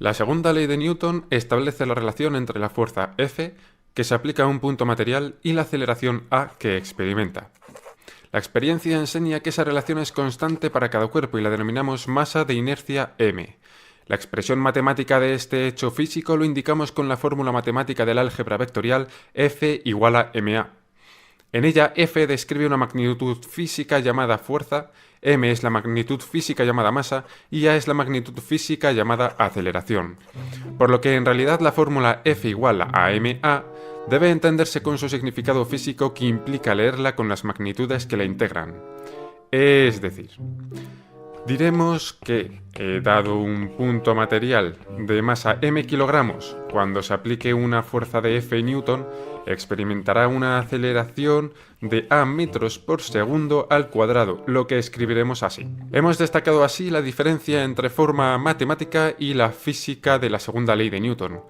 La segunda ley de Newton establece la relación entre la fuerza F, que se aplica a un punto material, y la aceleración A, que experimenta. La experiencia enseña que esa relación es constante para cada cuerpo y la denominamos masa de inercia m. La expresión matemática de este hecho físico lo indicamos con la fórmula matemática del álgebra vectorial F igual a ma. En ella, F describe una magnitud física llamada fuerza, m es la magnitud física llamada masa y a es la magnitud física llamada aceleración. Por lo que en realidad la fórmula F igual a ma debe entenderse con su significado físico, que implica leerla con las magnitudes que la integran. Es decir, diremos que, dado un punto material de masa m kilogramos, cuando se aplique una fuerza de F newton, experimentará una aceleración de a metros por segundo al cuadrado, lo que escribiremos así. Hemos destacado así la diferencia entre forma matemática y la física de la segunda ley de Newton.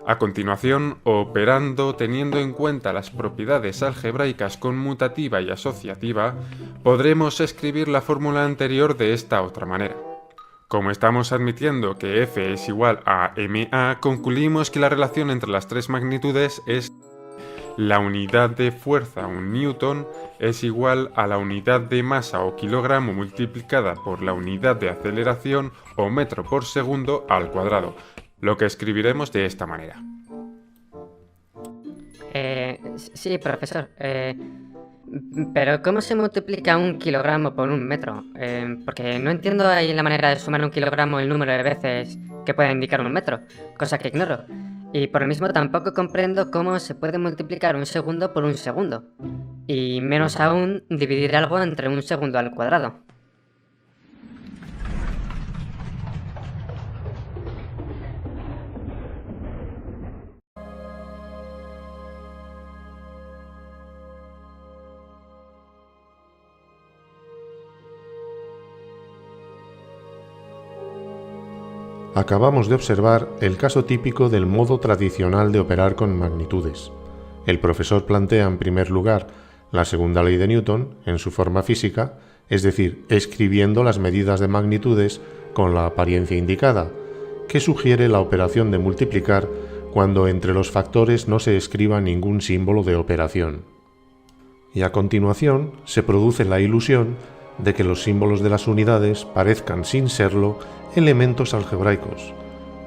A continuación, operando teniendo en cuenta las propiedades algebraicas conmutativa y asociativa, podremos escribir la fórmula anterior de esta otra manera. Como estamos admitiendo que F es igual a ma, concluimos que la relación entre las tres magnitudes es la unidad de fuerza, un newton, es igual a la unidad de masa o kilogramo multiplicada por la unidad de aceleración o metro por segundo al cuadrado, lo que escribiremos de esta manera. Sí, profesor. Pero ¿cómo se multiplica un kilogramo por un metro? Porque no entiendo ahí la manera de sumar un kilogramo el número de veces que puede indicar un metro, cosa que ignoro. Y por lo mismo tampoco comprendo cómo se puede multiplicar un segundo por un segundo. Y menos aún dividir algo entre un segundo al cuadrado. Acabamos de observar el caso típico del modo tradicional de operar con magnitudes. El profesor plantea en primer lugar la segunda ley de Newton en su forma física, es decir, escribiendo las medidas de magnitudes con la apariencia indicada, que sugiere la operación de multiplicar cuando entre los factores no se escriba ningún símbolo de operación. Y a continuación se produce la ilusión de que los símbolos de las unidades parezcan, sin serlo, elementos algebraicos,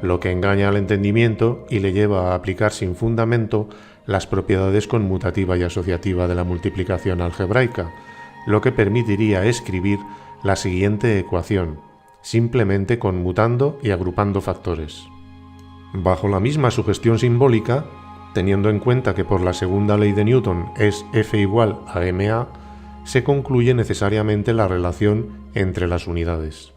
lo que engaña al entendimiento y le lleva a aplicar sin fundamento las propiedades conmutativa y asociativa de la multiplicación algebraica, lo que permitiría escribir la siguiente ecuación, simplemente conmutando y agrupando factores. Bajo la misma sugestión simbólica, teniendo en cuenta que por la segunda ley de Newton es F igual a ma, se concluye necesariamente la relación entre las unidades.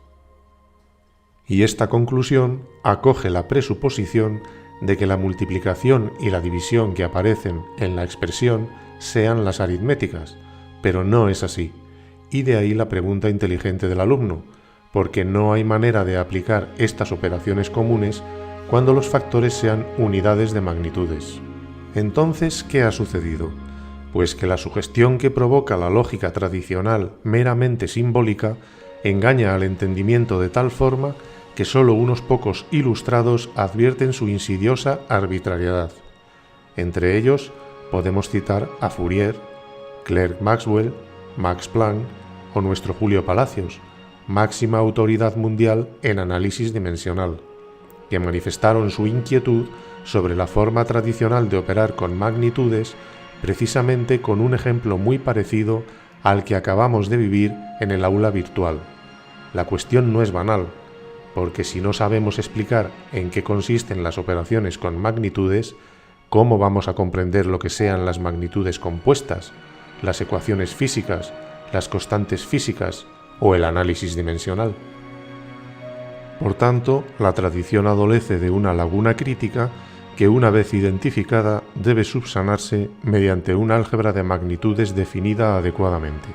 Y esta conclusión acoge la presuposición de que la multiplicación y la división que aparecen en la expresión sean las aritméticas, pero no es así, y de ahí la pregunta inteligente del alumno, porque no hay manera de aplicar estas operaciones comunes cuando los factores sean unidades de magnitudes. Entonces, ¿qué ha sucedido? Pues que la sugestión que provoca la lógica tradicional meramente simbólica engaña al entendimiento de tal forma que solo unos pocos ilustrados advierten su insidiosa arbitrariedad. Entre ellos podemos citar a Fourier, Clerk Maxwell, Max Planck o nuestro Julio Palacios, máxima autoridad mundial en análisis dimensional, que manifestaron su inquietud sobre la forma tradicional de operar con magnitudes precisamente con un ejemplo muy parecido al que acabamos de vivir en el aula virtual. La cuestión no es banal, porque si no sabemos explicar en qué consisten las operaciones con magnitudes, ¿cómo vamos a comprender lo que sean las magnitudes compuestas, las ecuaciones físicas, las constantes físicas o el análisis dimensional? Por tanto, la tradición adolece de una laguna crítica que, una vez identificada, debe subsanarse mediante un álgebra de magnitudes definida adecuadamente.